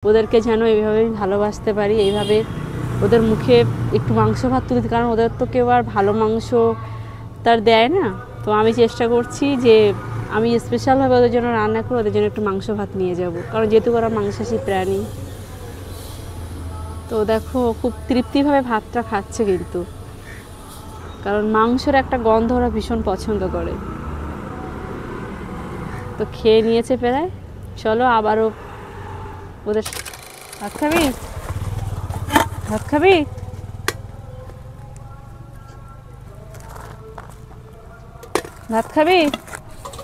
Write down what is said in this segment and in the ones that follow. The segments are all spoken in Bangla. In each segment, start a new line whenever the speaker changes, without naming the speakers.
ওদেরকে যেন এইভাবে ভালোবাসতে পারি, এইভাবে ওদের মুখে একটু মাংস ভাত তুলে দিই, কারণ ওদের তো কেউ আর ভালো মাংস তার দেয় না। তো আমি চেষ্টা করছি যে আমি স্পেশালভাবে ওদের জন্য রান্না করে ওদের জন্য একটু মাংস ভাত নিয়ে যাব, কারণ যেহেতু ওরা মাংসাশী প্রাণী। তো দেখো খুব তৃপ্তিভাবে ভাতটা খাচ্ছে, কিন্তু কারণ মাংসের একটা গন্ধ ওরা ভীষণ পছন্দ করে। তো খেয়ে নিয়েছে প্রায়। চলো আবারও ওদের ভাত খাবি, ভাত খাবি? ভাত খাবি?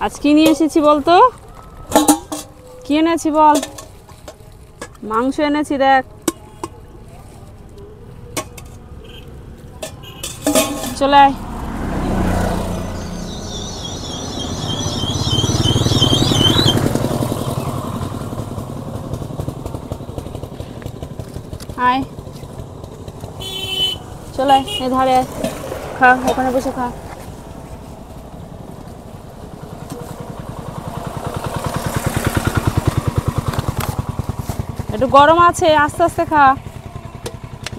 আজ কি নিয়ে এসেছি বলতো? কি এনেছি বল? মাংস এনেছি, দেখ। চলে আয়। আয়, চলে আয়, এই ধারে আয়, খা, ওখানে বসে খা। একটু গরম আছে, আস্তে আস্তে খা,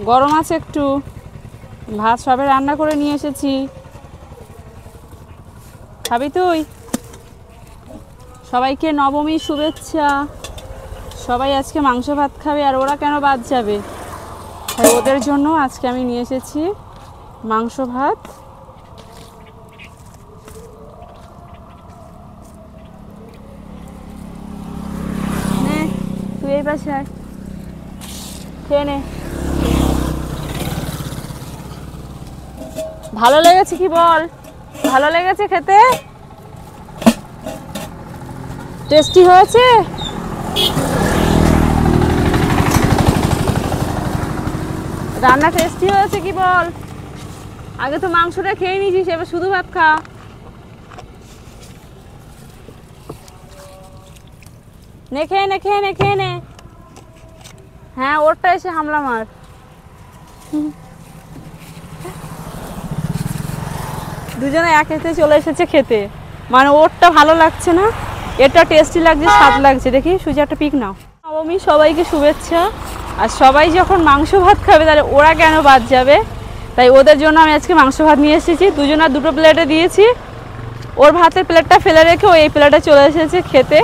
গরম আছে একটু। ভাত সবে রান্না করে নিয়ে এসেছি, খাবি তুই? সবাইকে নবমীর শুভেচ্ছা। সবাই আজকে মাংস ভাত খাবে, আর ওরা কেন বাদ যাবে? তাই ওদের জন্য আজকে আমি নিয়ে এসেছি মাংস ভাত। নে, তুই এই পাশে আয়, খেয়ে নে। ভালো লেগেছে কি বল? ভালো লেগেছে খেতে? টেস্টি হয়েছে? রান্না টেস্টি হয়েছে কি বল? আগে তো মাংসটা খেয়ে নিয়েছিস, এবার শুধু ভাত খা। নে, খেয়ে নে, খেয়ে নে, খেয়ে নে। হ্যাঁ, ওরটা এসে হামলা মার। দুজনে এক এতে চলে এসেছে খেতে, মানে ওরটা ভালো লাগছে না, এটা টেস্টি লাগছে, স্বাদ লাগছে। দেখি সুজি একটা পিক নাও। নবমী সবাইকে শুভেচ্ছা। আর সবাই যখন মাংস ভাত খাবে তাহলে ওরা কেন বাদ যাবে? তাই ওদের জন্য আমি আজকে মাংস ভাত নিয়ে এসেছি। দুজনের দুটো প্লেটে দিয়েছি। ওর ভাতের প্লেটটা ফেলে রেখে ও এই প্লেটে চলে এসেছে খেতে।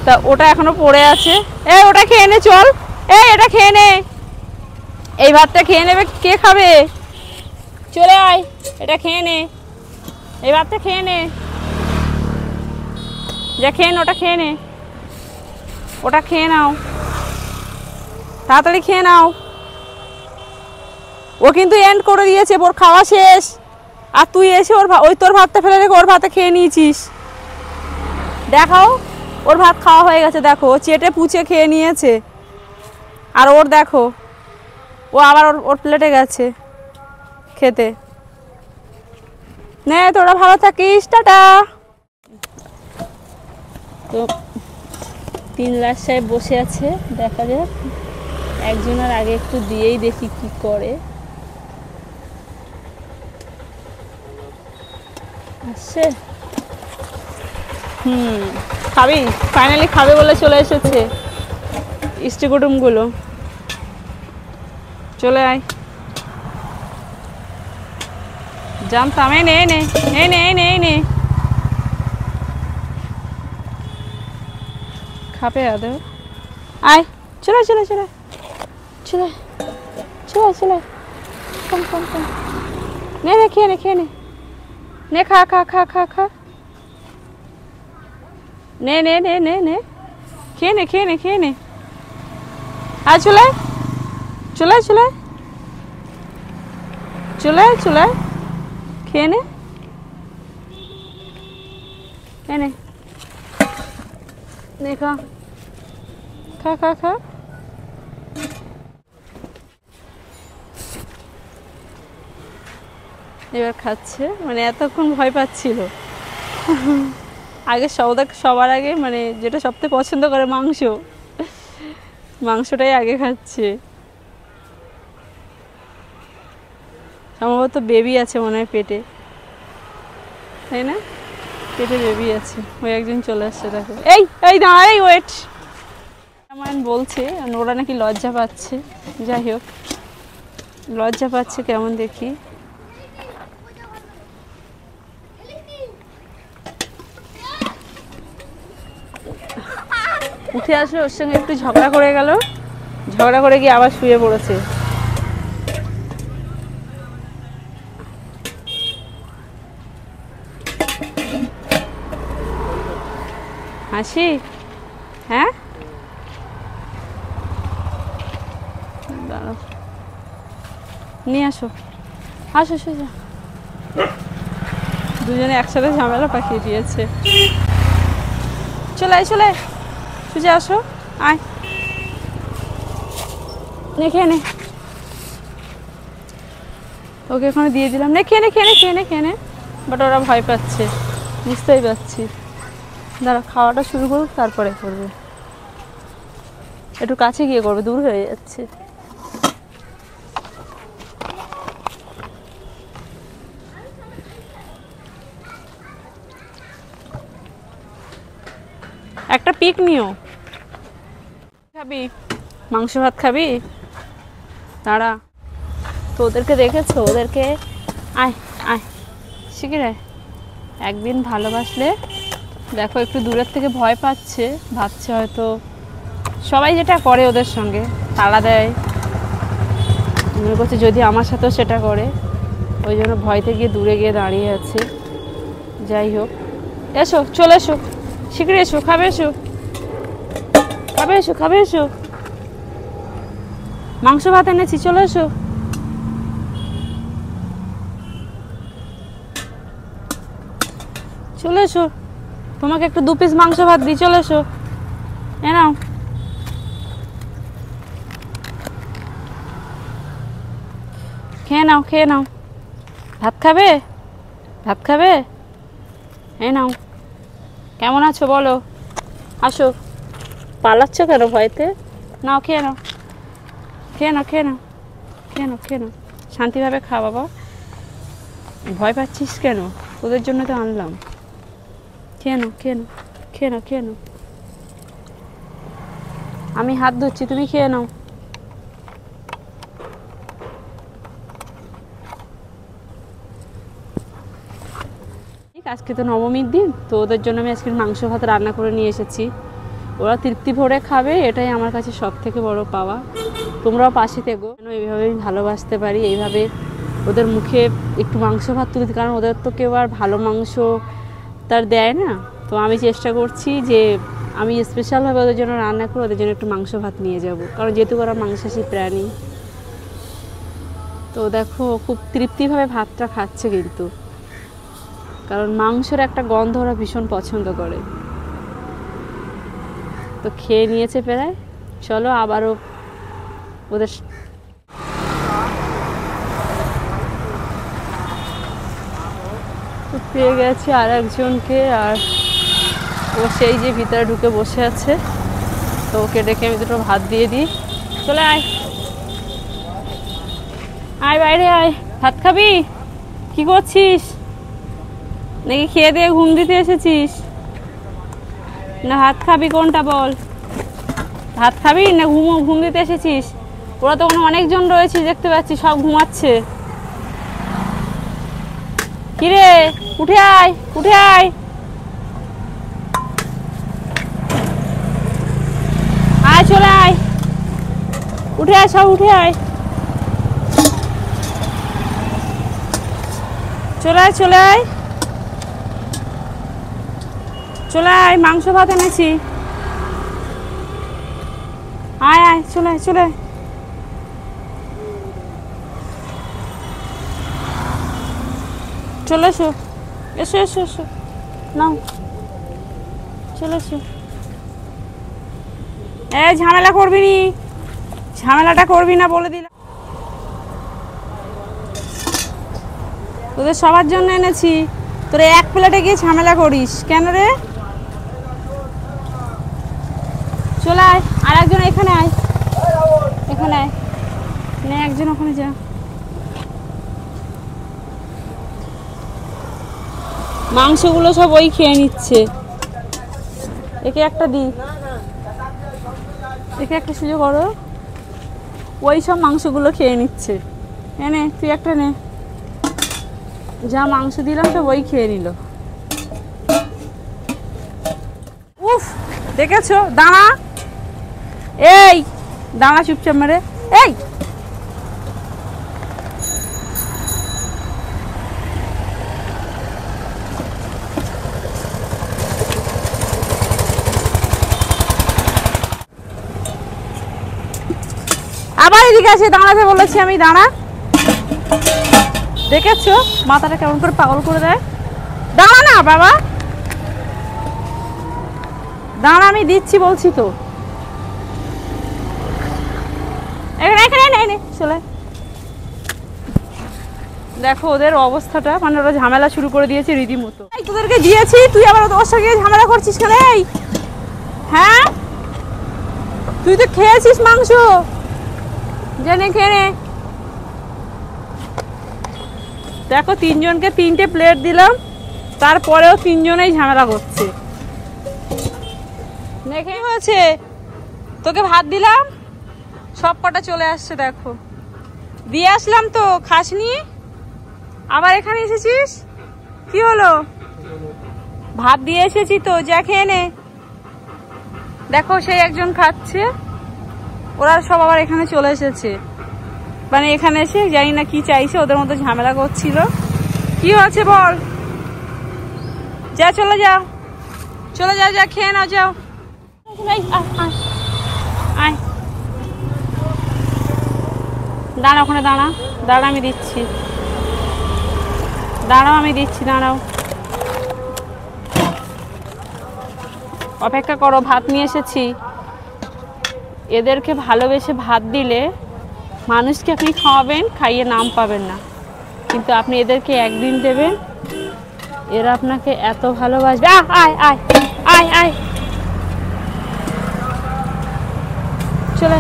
তা ওটা এখনো পড়ে আছে। ওটা খেয়ে নে, চল। এটা খেয়ে নে, এই ভাতটা খেয়ে নেবে। কে খাবে? চলে আয়, এটা খেয়ে নে, এই ভাতটা খেয়ে নে। যা খেয়ে নে, ওটা খেয়ে নে, ওটা খেয়ে নাও, তাড়াতাড়ি খেয়ে নাও। ও কিন্তু এন্ড করে দিয়েছে, ওর খাওয়া শেষ। আর তুই এসে ওই তোর ভাতটা ফেলে রেখে ওর ভাতে খেয়ে নিয়েছিস। দেখাও, ওর ভাত খাওয়া হয়ে গেছে, দেখো ও চেটে পুচে খেয়ে নিয়েছে। আর ওর দেখো, ও আবার ওর প্লেটে গেছে খেতে। নে, তোরা ভালো থাকিস, টাটা। তো 3 লাখ সাহেব বসে আছে, দেখা যাক। একজনের আগে একটু দিয়েই দেখি কি করে। আসছে। খাবি? ফাইনালি খাবে বলে চলে এসেছে ইষ্টি কুটুমগুলো। চলে আয়, জানতাম। নে নে নে নে নে নে, খাবে আদৌ? আয়, চলে চলে চলে চলে চলে চলে, কম কম কম। নে নে, খেয়ে নে, খেয়ে নে, নে, খা খা খা খা খা। নে নে নে নে নে, খেয়ে নে, খেয়ে নে, খেয়ে নে। আয়, চলে চলে চলে চলে চলে, খেয়ে নে, খেয়ে নে, নে, খা খা খা খা। এবার খাচ্ছে, মানে এতক্ষণ ভয় পাচ্ছিল। আগে সবার আগে মানে যেটা সবথেকে পছন্দ করে মাংস, মাংসটাই আগে খাচ্ছে। সম্ভবত বেবি আছে মনে হয় পেটে, তাই না? পেটে বেবি আছে। ওই একজন চলে আসছে, দেখো। এই এই দাঁড়া, এই ওয়েট। আমার বলছে ওরা নাকি লজ্জা পাচ্ছে, যাই হোক লজ্জা পাচ্ছে কেমন দেখি। উঠে আসলে ওর সঙ্গে একটু ঝগড়া করে গেল, ঝগড়া করে গিয়ে আবার শুয়ে পড়েছে। হাসি, হ্যাঁ দাঁড়াও নিয়ে আসো, আসো সোজা। দুজনে একসাথে ঝামেলা পাকিয়ে দিয়েছে। চলে চলে সোজা আসো, আয় নে খেয়ে নে, ওকে ওখানে দিয়ে দিলাম, নে খেয়ে নে খেয়ে নে খেয়ে নে খেয়ে নে। বাট ওরা ভয় পাচ্ছে, বুঝতেই পারছি। দাঁড়া খাওয়াটা শুরু করুক তারপরে করবে, একটু কাছে গিয়ে করবে, দূর হয়ে যাচ্ছে। একটা পিক নিও। খাবি মাংস ভাত খাবি? দাঁড়া, তো ওদেরকে দেখেছো, ওদেরকে আয় আয় শিখির আয়। একদিন ভালোবাসলে দেখো একটু দূরের থেকে ভয় পাচ্ছে, ভাবছে হয়তো সবাই যেটা করে ওদের সঙ্গে তাড়া দেয়, মনে করছে যদি আমার সাথেও সেটা করে, ওই জন্য ভয়তে গিয়ে দূরে গিয়ে দাঁড়িয়ে আছে। যাই হোক, এসো চলে এসো, শিগগির এসো, খাবে এসো, খাবে এসো, খাবে এসো, মাংস ভাত এনেছি, চলে এসো। চলে এসো, তোমাকে একটু 2 পিস মাংস ভাত দিই, চলে এসো, এ নাও। খেয়ে নাও খেয়ে নাও, ভাত খাবে, ভাত খাবে, এ নাও। কেমন আছো বলো, আসো, পালাচ্ছ কেন ভয়তে? নাও খেয়ে নাও, খেয়ে নাও খেয়ে নাও খেয়ে নাও খেয়ে নাও, শান্তিভাবে খা বাবা, ভয় পাচ্ছিস কেন? ওদের জন্য তো আনলাম, খেয়ে নাও খেয়ে নাও খেয়ে নাও খেয়ে নাও, আমি হাত ধুচ্ছি, তুমি খেয়ে নাও। আজকে তো নবমীর দিন, তো ওদের জন্য আমি আজকে মাংস ভাত রান্না করে নিয়ে এসেছি, ওরা তৃপ্তি ভরে খাবে, এটাই আমার কাছে সব থেকে বড় পাওয়া। তোমরাও পাশে থেকো, যেন এইভাবে আমি ভালোবাসতে পারি, এইভাবে ওদের মুখে একটু মাংস ভাত তুলে দিই, কারণ ওদের তো কেউ আর ভালো মাংস তার দেয় না। তো আমি চেষ্টা করছি যে আমি স্পেশালভাবে ওদের জন্য রান্না করে ওদের জন্য একটু মাংস ভাত নিয়ে যাব, কারণ যেহেতু ওরা মাংসাশী প্রাণী। তো দেখো খুব তৃপ্তিভাবে ভাতটা খাচ্ছে, কিন্তু কারণ মাংসের একটা গন্ধ ওরা ভীষণ পছন্দ করে। তো খেয়ে নিয়েছে প্রায়, চলো আবারও ওদের পেয়ে গেছি আর একজনকে, আর ও সেই যে ভিতরে ঢুকে বসে আছে, তো ওকে ডেকে আমি দুটো ভাত দিয়ে দিই। চলে আয় আয় বাইরে আয়, ভাত খাবি? কি করছিস? নাকি খেয়ে দিয়ে ঘুম দিতে এসেছিস? না ভাত খাবি, কোনটা বল? ভাত খাবি না ঘুম দিতে এসেছিস? ওরা তো অনেকজন রয়েছে দেখতে পাচ্ছি, সব ঘুমাচ্ছে। কিরে উঠে আয়, উঠে আয়, আয় চলে আয়, উঠে আয়, সব উঠে আয়, চলে আয় চলে আয় চলে আয়, মাংস ভাত এনেছি, আয় আয় চলে আয় চলে আয়। চলে এসো, এসো এসো এসো, নাও চলে এসো। এই ঝামেলা করবি নি, ঝামেলাটা করবি না বলে দিলাম। তোদের সবার জন্য এনেছি, তোরা এক প্লেটে গিয়ে ঝামেলা করিস কেন রে? চলে আয়, আর একজন এখানে আয়, এখানে আয়, নে একজন ওখানে যা। মাংসগুলো সব ওই খেয়ে নিচ্ছে, একে একটা দি। একে একটা সুযোগ করো। ওই সব মাংসগুলো খেয়ে নিচ্ছে। এনে তুই একটা নে। যা মাংস দিলাম তো ওই খেয়ে নিল। উফ, দেখেছো দাঁড়া, এই দাঁড়া চুপচাপ মেরে। এই আবার এদিকে আসে, দাঁড়াতে বলেছি আমি, দাঁড়া। দেখেছো মাথাটা কেমন করে পাগল করে দেয়। দাঁড়া না বাবা, দাঁড়া, আমি দিচ্ছি বলছি তো। চলে দেখো ওদের অবস্থাটা, মানে ওরা ঝামেলা শুরু করে দিয়েছে রীতিমতো। তোদেরকে দিয়েছি, তুই আবার ওর সঙ্গে ঝামেলা করছিস কেন? এই হ্যাঁ, তুই তো খেয়েছিস মাংস, জেনে খেয়ে নে। দেখো তিনজনকে 3টে প্লেট দিলাম, তারপরেও তিনজনেই ঝামেলা করছে। দেখে হয়েছে, তোকে ভাত দিলাম, সব কটা চলে আসছে। দেখো দিয়ে আসলাম তো, খাসনি, আবার এখানে এসেছিস। কি হলো? ভাত দিয়ে এসেছি তো, যা খেয়ে নে। দেখো সেই একজন খাচ্ছে, ওরা সব আবার এখানে চলে এসেছে। মানে এখানে এসে জানি না কি চাইছে, ওদের মধ্যে ঝামেলা করছিল। কি হয়েছে বল? যা চলে যাও, চলে যাও, যা খেয়ে নাও, যাও। দাঁড়া ওখানে, দাঁড়া দাঁড়া, আমি দিচ্ছি, দাঁড়াও আমি দিচ্ছি, দাঁড়াও, অপেক্ষা করো। ভাত নিয়ে এসেছি। এদেরকে ভালোবেসে ভাত দিলে মানুষকে আপনি খাওয়াবেন, খাইয়ে নাম পাবেন না, কিন্তু আপনি এদেরকে একদিন দেবেন, এরা আপনাকে এত ভালোবাসবে। আয় আয় আয় আয়, চলে।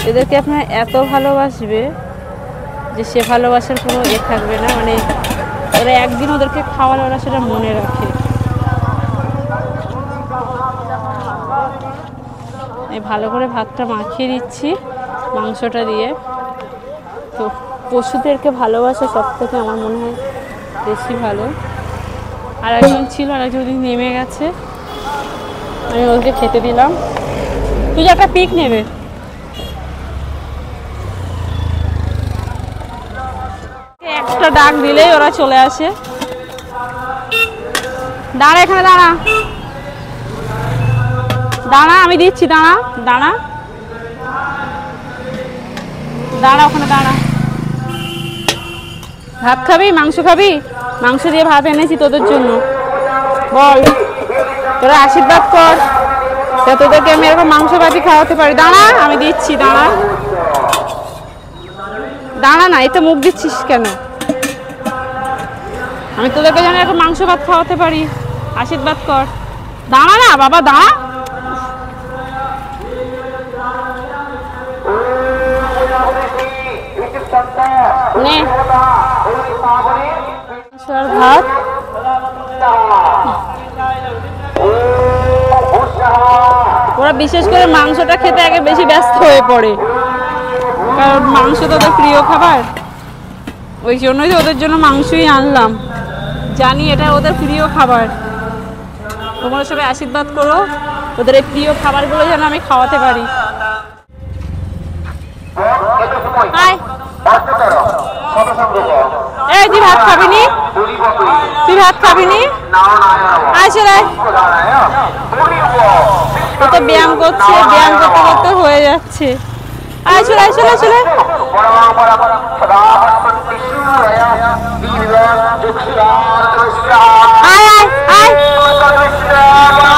এদেরকে আপনার এত ভালোবাসবে যে সে ভালোবাসার কোনো থাকবে না, মানে ওরা একদিন ওদেরকে খাওয়ালে ওরা সেটা মনে রাখে। এই ভালো করে ভাতটা মাখিয়ে দিচ্ছি মাংসটা দিয়ে। তো পশুদেরকে ভালোবাসা সব থেকে আমার মনে হয় বেশি ভালো। আর একজন ছিল, আর একজন নেমে গেছে, আমি ওকে খেতে দিলাম। তুই একটা পিক নেবে। একটা ডাক দিলেই ওরা চলে আসে। দাঁড়া এখানে, দাঁড়া দাঁড়া, আমি দিচ্ছি, দাঁড়া দাঁড়া দাঁড়া ওখানে দাঁড়া। ভাত খাবি? মাংস খাবি? মাংস দিয়ে ভাত এনেছি তোদের জন্য, বল। তোরা আশীর্বাদ কর, তোদেরকে আমি এরকম মাংস ভাতই খাওয়াতে পারি। দাঁড়া আমি দিচ্ছি, দাঁড়া দাঁড়া না, এতে মুখ দিচ্ছিস কেন? আমি তোদেরকে যেন এরকম মাংস ভাত খাওয়াতে পারি, আশীর্বাদ কর। দাঁড়া না বাবা, দাঁড়া। নে ভাত। ওরা বিশেষ করে মাংসটা খেতে আগে বেশি ব্যস্ত হয়ে পড়ে, কারণ মাংস তো ওদের প্রিয় খাবার। ওই জন্যই তো ওদের জন্য মাংসই আনলাম, জানি এটা ওদের প্রিয় খাবার। তোমরা সবাই আশীর্বাদ করো ওদের এই প্রিয় খাবারগুলো যেন আমি খাওয়াতে পারি। এই তুই ভাত খাবিনি? তুই ভাত খাবিনি? আয় চলে। ও তো ব্যায়াম করছে, ব্যায়াম করতে করতে হয়ে যাচ্ছে। আয় চলে, আয় চলে, চলে। আয় আয় আয়,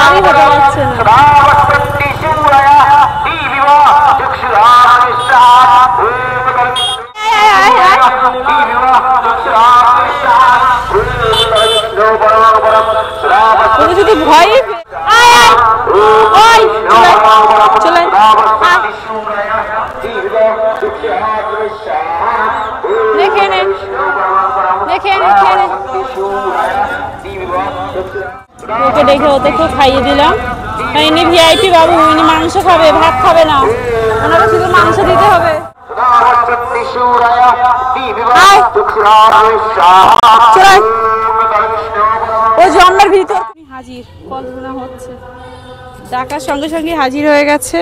আমি হতে পারছে না। তুমি যদি ভয় চলে দেখে নে, দেখে নে, দেখে নে। ওকে দেখে ওদেরকে খাইয়ে দিলাম। ইনি ভিআইপি বাবু, ইনি মাংস খাবে, ভাত খাবে না, ওনাকে শুধু মাংস দিতে হবে। ও জন্মের ভিতর হাজির, কল্পনা হচ্ছে, ডাকার সঙ্গে সঙ্গে হাজির হয়ে গেছে।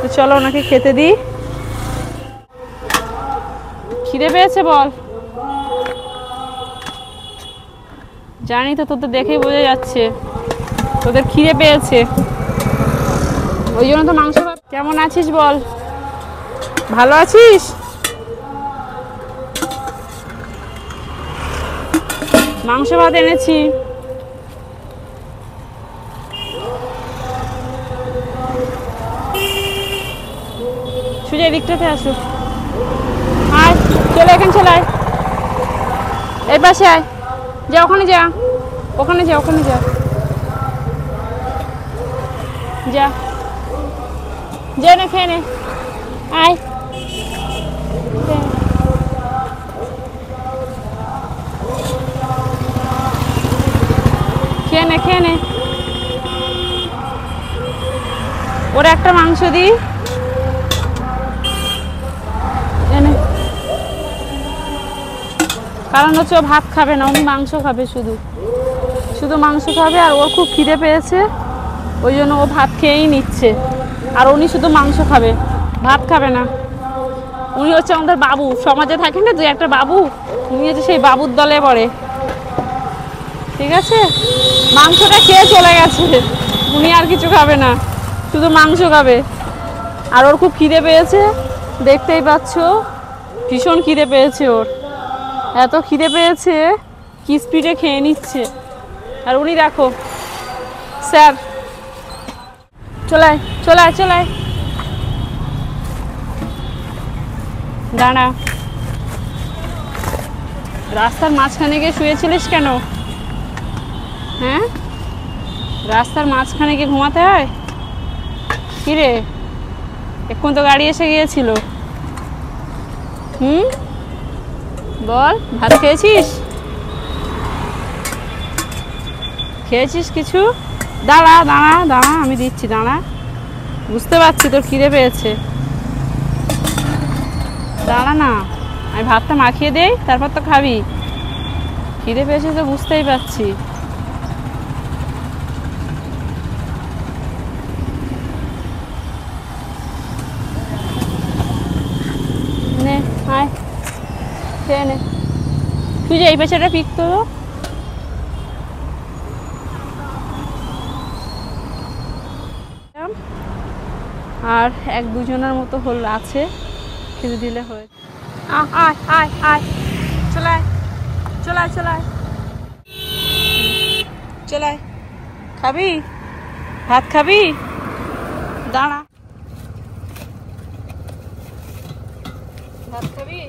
তো চলো ওনাকে খেতে দিই। খিদে পেয়েছে বল? জানি তো, তোদের দেখেই বোঝা যাচ্ছে তোদের খিদে পেয়েছে, ওই জন্য তো মাংস। কেমন আছিস বল? ভালো আছিস? মাংস ভাত এনেছি। সুজয় দিকটাতে আসো, আয় চলে, এখানে চলে আয়, এই পাশে আয়, যা ওখানে যা, ওখানে যা, ওখানে যা, যা যা না, খেয়ে নে, আয় খেয়ে নে, খেয়ে নে। ওরা একটা মাংস দিই, কারণ হচ্ছে ও ভাত খাবে না, উনি মাংস খাবে, শুধু শুধু মাংস খাবে। আর ওর খুব খিদে পেয়েছে, ওই জন্য ও ভাত খেয়েই নিচ্ছে, আর উনি শুধু মাংস খাবে, ভাত খাবে না। উনি হচ্ছে আমাদের বাবু, সমাজে থাকে না দুই একটা বাবু, উনি হচ্ছে সেই বাবুর দলে পড়ে, ঠিক আছে? মাংসটা খেয়ে চলে গেছে, উনি আর কিছু খাবে না, শুধু মাংস খাবে। আর ওর খুব খিদে পেয়েছে, দেখতেই পাচ্ছ, ভীষণ খিদে পেয়েছে ওর, এত খিদে পেয়েছে কি স্পিডে খেয়ে নিচ্ছে। আর উনি দেখো, স্যার চলায় চলায় চলায়, দাঁড়া, রাস্তার মাঝখানে গিয়ে শুয়েছিলিস কেন? হ্যাঁ, রাস্তার মাঝখানে গিয়ে ঘুমাতে হয়? কিরে, এখন তো গাড়ি এসে গিয়েছিল। বল, ভাত খেয়েছিস? খেয়েছিস কিছু? দাঁড়া দাঁড়া দাঁড়া, আমি দিচ্ছি, দাঁড়া, বুঝতে পারছি তোর খিদে পেয়েছে, দাঁড়া না, আমি ভাতটা মাখিয়ে দেই, তারপর তো খাবি। খিদে পেয়েছে তো বুঝতেই পারছি। নে, আয় খেয়ে নে। তুই যে এই পেছাটা পিক তো, আর এক দুজনের মতো হল আছে, খেতে দিলে হয়। আয় আয় আয়, চলায় চলায় চলায় চলায়, খাবি ভাত? খাবি? দাঁড়া, ভাত খাবি?